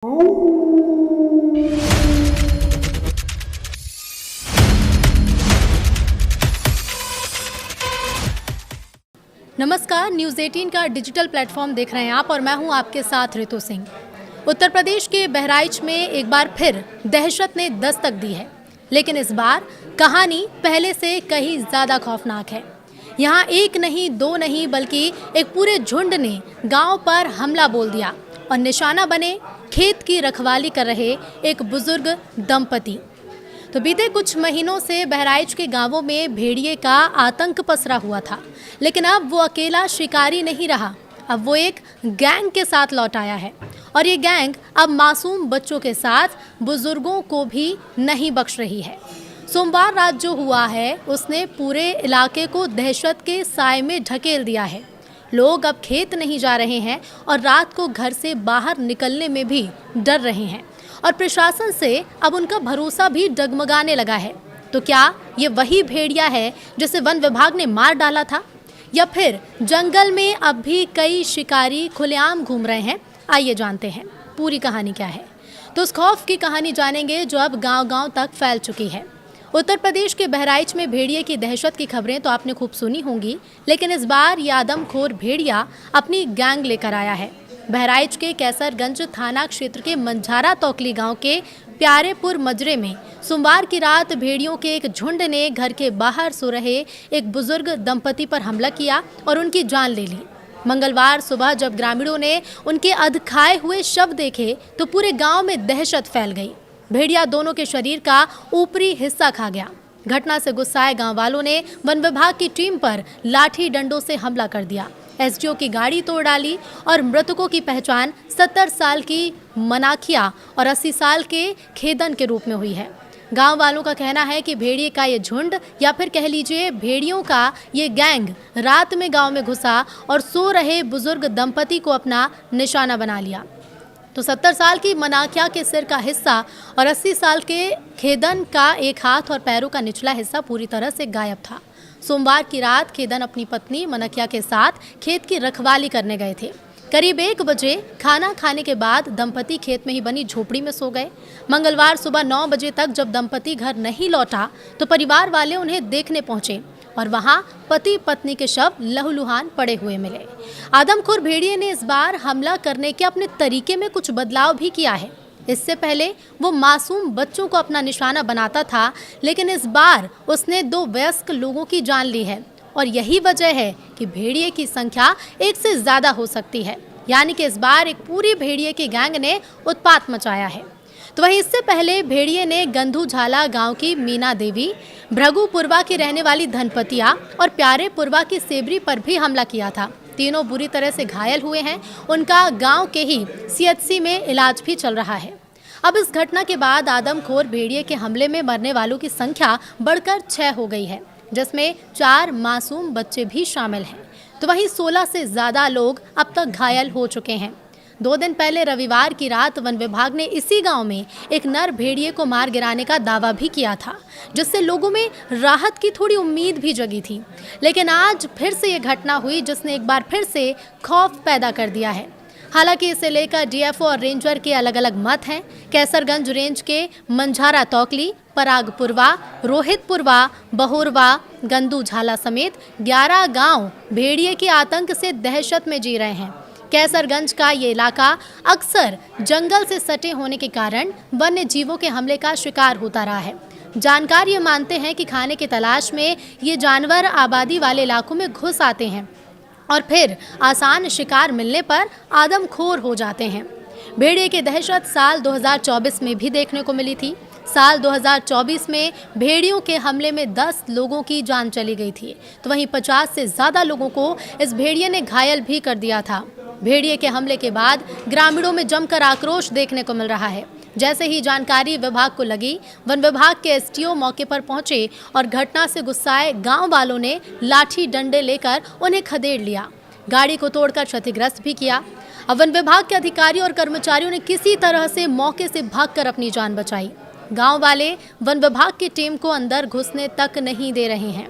नमस्कार, न्यूज़ 18 का digital platform देख रहे हैं आप और मैं हूं आपके साथ ऋतु सिंह। उत्तर प्रदेश के बहराइच में एक बार फिर दहशत ने दस्तक दी है, लेकिन इस बार कहानी पहले से कहीं ज़्यादा खौफनाक है। यहाँ एक नहीं, दो नहीं, बल्कि एक पूरे झुंड ने गांव पर हमला बोल दिया और निशाना बने खेत की रखवाली कर रहे एक बुजुर्ग दंपति। तो बीते कुछ महीनों से बहराइच के गांवों में भेड़िए का आतंक पसरा हुआ था, लेकिन अब वो अकेला शिकारी नहीं रहा। अब वो एक गैंग के साथ लौट आया है और ये गैंग अब मासूम बच्चों के साथ बुजुर्गों को भी नहीं बख्श रही है। सोमवार रात जो हुआ है उसने पूरे इलाके को दहशत के साए में ढकेल दिया है। लोग अब खेत नहीं जा रहे हैं और रात को घर से बाहर निकलने में भी डर रहे हैं और प्रशासन से अब उनका भरोसा भी डगमगाने लगा है। तो क्या ये वही भेड़िया है जिसे वन विभाग ने मार डाला था, या फिर जंगल में अब भी कई शिकारी खुलेआम घूम रहे हैं? आइए जानते हैं पूरी कहानी क्या है। तो उस खौफ की कहानी जानेंगे जो अब गांव-गांव तक फैल चुकी है। उत्तर प्रदेश के बहराइच में भेड़िए की दहशत की खबरें तो आपने खूब सुनी होंगी, लेकिन इस बार ये आदमखोर भेड़िया अपनी गैंग लेकर आया है। बहराइच के कैसरगंज थाना क्षेत्र के मंझारा तोकली गांव के प्यारेपुर मजरे में सोमवार की रात भेड़ियों के एक झुंड ने घर के बाहर सो रहे एक बुजुर्ग दंपति पर हमला किया और उनकी जान ले ली। मंगलवार सुबह जब ग्रामीणों ने उनके अधखाए हुए शव देखे तो पूरे गांव में दहशत फैल गई। भेड़िया दोनों के शरीर का ऊपरी हिस्सा खा गया। घटना से गुस्साए गांव वालों ने वन विभाग की टीम पर लाठी डंडों से हमला कर दिया। एसडीओ की गाड़ी तोड़ डाली और मृतकों की पहचान 70 साल की मनाखिया और 80 साल के खेदन के रूप में हुई है। गांव वालों का कहना है कि भेड़िए का ये झुंड, या फिर कह लीजिए भेड़ियों का ये गैंग, रात में गांव में घुसा और सो रहे बुजुर्ग दंपति को अपना निशाना बना लिया। तो 70 साल की मनाखिया के सिर का हिस्सा और 80 साल के खेदन का एक हाथ और पैरों का निचला हिस्सा पूरी तरह से गायब था। सोमवार की रात खेदन अपनी पत्नी मनकिया के साथ खेत की रखवाली करने गए थे। करीब 1 बजे खाना खाने के बाद दंपति खेत में ही बनी झोपड़ी में सो गए। मंगलवार सुबह 9 बजे तक जब दंपति घर नहीं लौटा तो परिवार वाले उन्हें देखने पहुंचे और वहां पति पत्नी के शव लहूलुहान पड़े हुए मिले। आदमखोर भेड़िए ने इस बार हमला करने के अपने तरीके में कुछ बदलाव भी किया है। इससे पहले वो मासूम बच्चों को अपना निशाना बनाता था, लेकिन इस बार उसने 2 वयस्क लोगों की जान ली है और यही वजह है कि भेड़िए की संख्या 1 से ज़्यादा हो सकती है। यानी कि इस बार एक पूरी भेड़िए की गैंग ने उत्पात मचाया है। तो वहीं इससे पहले भेड़िए ने गंधुझाला गांव की मीना देवी, भृगुपुरवा की रहने वाली धनपतिया और प्यारेपुरवा की सेबरी पर भी हमला किया था। तीनों बुरी तरह से घायल हुए हैं। उनका गांव के ही सीएचसी में इलाज भी चल रहा है। अब इस घटना के बाद आदमखोर भेड़िए के हमले में मरने वालों की संख्या बढ़कर 6 हो गई है, जिसमें 4 मासूम बच्चे भी शामिल हैं। तो वहीं 16 से ज़्यादा लोग अब तक घायल हो चुके हैं। 2 दिन पहले रविवार की रात वन विभाग ने इसी गांव में एक नर भेड़िए को मार गिराने का दावा भी किया था, जिससे लोगों में राहत की थोड़ी उम्मीद भी जगी थी। लेकिन आज फिर से ये घटना हुई जिसने एक बार फिर से खौफ पैदा कर दिया है। हालांकि इसे लेकर डीएफओ और रेंजर के अलग अलग मत हैं। कैसरगंज रेंज के मंझारा तोकली, परागपुरवा, रोहितपुरवा, बहुरवा, गंधुझाला समेत 11 गांव भेड़िए के आतंक से दहशत में जी रहे हैं। कैसरगंज का ये इलाका अक्सर जंगल से सटे होने के कारण वन्य जीवों के हमले का शिकार होता रहा है। जानकार ये मानते हैं कि खाने की तलाश में ये जानवर आबादी वाले इलाकों में घुस आते हैं और फिर आसान शिकार मिलने पर आदमखोर हो जाते हैं। भेड़िए की दहशत साल 2024 में भी देखने को मिली थी। साल 2024 में भेड़ियों के हमले में 10 लोगों की जान चली गई थी, तो वहीं 50 से ज़्यादा लोगों को इस भेड़िए ने घायल भी कर दिया था। भेड़िए के हमले के बाद ग्रामीणों में जमकर आक्रोश देखने को मिल रहा है। जैसे ही जानकारी विभाग को लगी, वन विभाग के एसडीओ मौके पर पहुंचे और घटना से गुस्साए गांव वालों ने लाठी डंडे लेकर उन्हें खदेड़ लिया, गाड़ी को तोड़कर क्षतिग्रस्त भी किया। अब वन विभाग के अधिकारियों और कर्मचारियों ने किसी तरह से मौके से भागकर अपनी जान बचाई। गांव वाले वन विभाग की टीम को अंदर घुसने तक नहीं दे रहे हैं।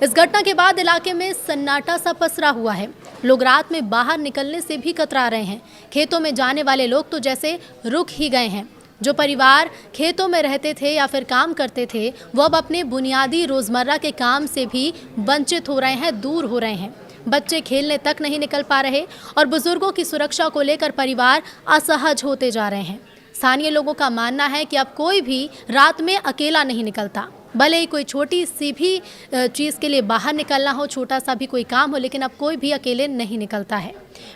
इस घटना के बाद इलाके में सन्नाटा सा पसरा हुआ है। लोग रात में बाहर निकलने से भी कतरा रहे हैं। खेतों में जाने वाले लोग तो जैसे रुक ही गए हैं। जो परिवार खेतों में रहते थे या फिर काम करते थे, वो अब अपने बुनियादी रोजमर्रा के काम से भी वंचित हो रहे हैं, दूर हो रहे हैं। बच्चे खेलने तक नहीं निकल पा रहे और बुजुर्गों की सुरक्षा को लेकर परिवार असहज होते जा रहे हैं। स्थानीय लोगों का मानना है कि अब कोई भी रात में अकेला नहीं निकलता, भले ही कोई छोटी सी भी चीज़ के लिए बाहर निकलना हो, छोटा सा भी कोई काम हो, लेकिन अब कोई भी अकेले नहीं निकलता है।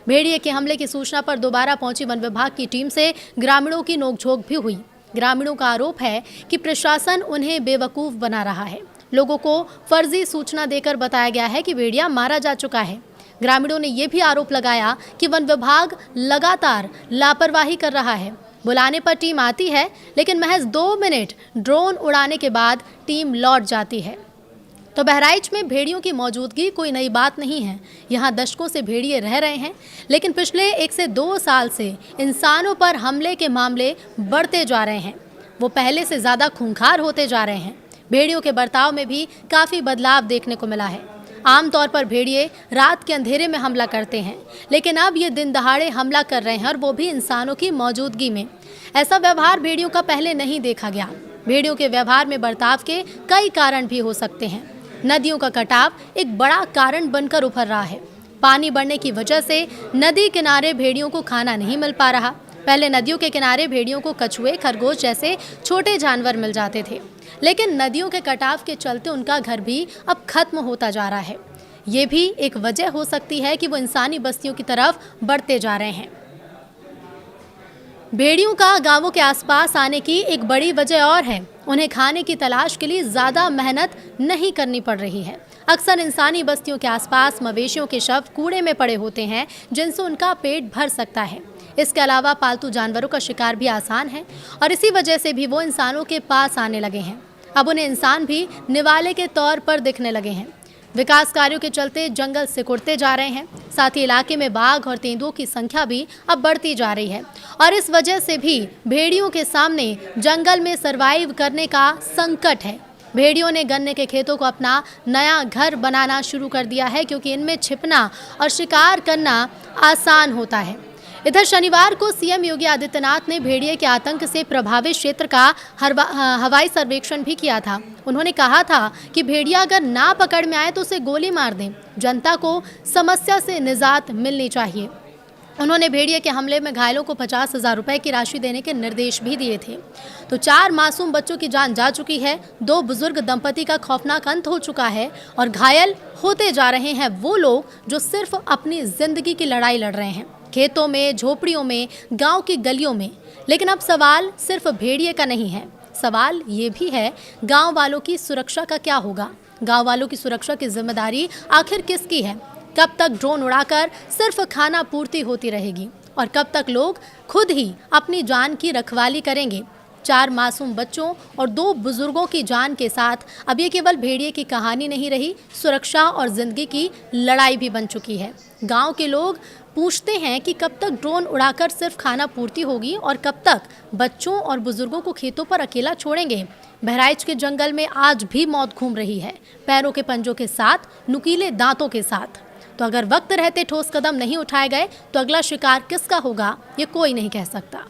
भेड़िए के हमले की सूचना पर दोबारा पहुंची वन विभाग की टीम से ग्रामीणों की नोकझोंक भी हुई। ग्रामीणों का आरोप है कि प्रशासन उन्हें बेवकूफ़ बना रहा है। लोगों को फर्जी सूचना देकर बताया गया है कि भेड़िया मारा जा चुका है। ग्रामीणों ने यह भी आरोप लगाया कि वन विभाग लगातार लापरवाही कर रहा है। बुलाने पर टीम आती है, लेकिन महज 2 मिनट ड्रोन उड़ाने के बाद टीम लौट जाती है। तो बहराइच में भेड़ियों की मौजूदगी कोई नई बात नहीं है। यहाँ दशकों से भेड़िए रह रहे हैं, लेकिन पिछले 1 से 2 साल से इंसानों पर हमले के मामले बढ़ते जा रहे हैं। वो पहले से ज़्यादा खूंखार होते जा रहे हैं। भेड़ियों के बर्ताव में भी काफ़ी बदलाव देखने को मिला है। आमतौर पर भेड़िए रात के अंधेरे में हमला करते हैं, लेकिन अब ये दिन दहाड़े हमला कर रहे हैं, और वो भी इंसानों की मौजूदगी में। ऐसा व्यवहार भेड़ियों का पहले नहीं देखा गया। भेड़ियों के व्यवहार में बर्ताव के कई कारण भी हो सकते हैं। नदियों का कटाव एक बड़ा कारण बनकर उभर रहा है। पानी बढ़ने की वजह से नदी किनारे भेड़ियों को खाना नहीं मिल पा रहा। पहले नदियों के किनारे भेड़ियों को कछुए, खरगोश जैसे छोटे जानवर मिल जाते थे, लेकिन नदियों के कटाव के चलते उनका घर भी अब खत्म होता जा रहा है। ये भी एक वजह हो सकती है कि वो इंसानी बस्तियों की तरफ बढ़ते जा रहे हैं। भेड़ियों का गांवों के आसपास आने की एक बड़ी वजह और है। उन्हें खाने की तलाश के लिए ज़्यादा मेहनत नहीं करनी पड़ रही है। अक्सर इंसानी बस्तियों के आसपास मवेशियों के शव कूड़े में पड़े होते हैं, जिनसे उनका पेट भर सकता है। इसके अलावा पालतू जानवरों का शिकार भी आसान है, और इसी वजह से भी वो इंसानों के पास आने लगे हैं। अब उन्हें इंसान भी निवाले के तौर पर दिखने लगे हैं। विकास कार्यों के चलते जंगल सिकुड़ते जा रहे हैं। साथ ही इलाके में बाघ और तेंदुओं की संख्या भी अब बढ़ती जा रही है, और इस वजह से भी भेड़ियों के सामने जंगल में सरवाइव करने का संकट है। भेड़ियों ने गन्ने के खेतों को अपना नया घर बनाना शुरू कर दिया है, क्योंकि इनमें छिपना और शिकार करना आसान होता है। इधर शनिवार को सीएम योगी आदित्यनाथ ने भेड़िए के आतंक से प्रभावित क्षेत्र का हवाई सर्वेक्षण भी किया था। उन्होंने कहा था कि भेड़िया अगर ना पकड़ में आए तो उसे गोली मार दें। जनता को समस्या से निजात मिलनी चाहिए। उन्होंने भेड़िए के हमले में घायलों को 50,000 रुपए की राशि देने के निर्देश भी दिए थे। तो 4 मासूम बच्चों की जान जा चुकी है, 2 बुजुर्ग दंपति का खौफनाक अंत हो चुका है, और घायल होते जा रहे हैं वो लोग जो सिर्फ अपनी जिंदगी की लड़ाई लड़ रहे हैं, खेतों में, झोपड़ियों में, गांव की गलियों में। लेकिन अब सवाल सिर्फ भेड़िए का नहीं है, सवाल ये भी है गांव वालों की सुरक्षा का क्या होगा। गांव वालों की सुरक्षा की जिम्मेदारी आखिर किसकी है? कब तक ड्रोन उड़ाकर सिर्फ खाना पूर्ति होती रहेगी, और कब तक लोग खुद ही अपनी जान की रखवाली करेंगे? 4 मासूम बच्चों और 2 बुजुर्गों की जान के साथ अब ये केवल भेड़िए की कहानी नहीं रही, सुरक्षा और जिंदगी की लड़ाई भी बन चुकी है। गांव के लोग पूछते हैं कि कब तक ड्रोन उड़ाकर सिर्फ खाना पूर्ति होगी, और कब तक बच्चों और बुजुर्गों को खेतों पर अकेला छोड़ेंगे। बहराइच के जंगल में आज भी मौत घूम रही है, पैरों के पंजों के साथ, नुकीले दांतों के साथ। तो अगर वक्त रहते ठोस कदम नहीं उठाए गए तो अगला शिकार किसका होगा, ये कोई नहीं कह सकता।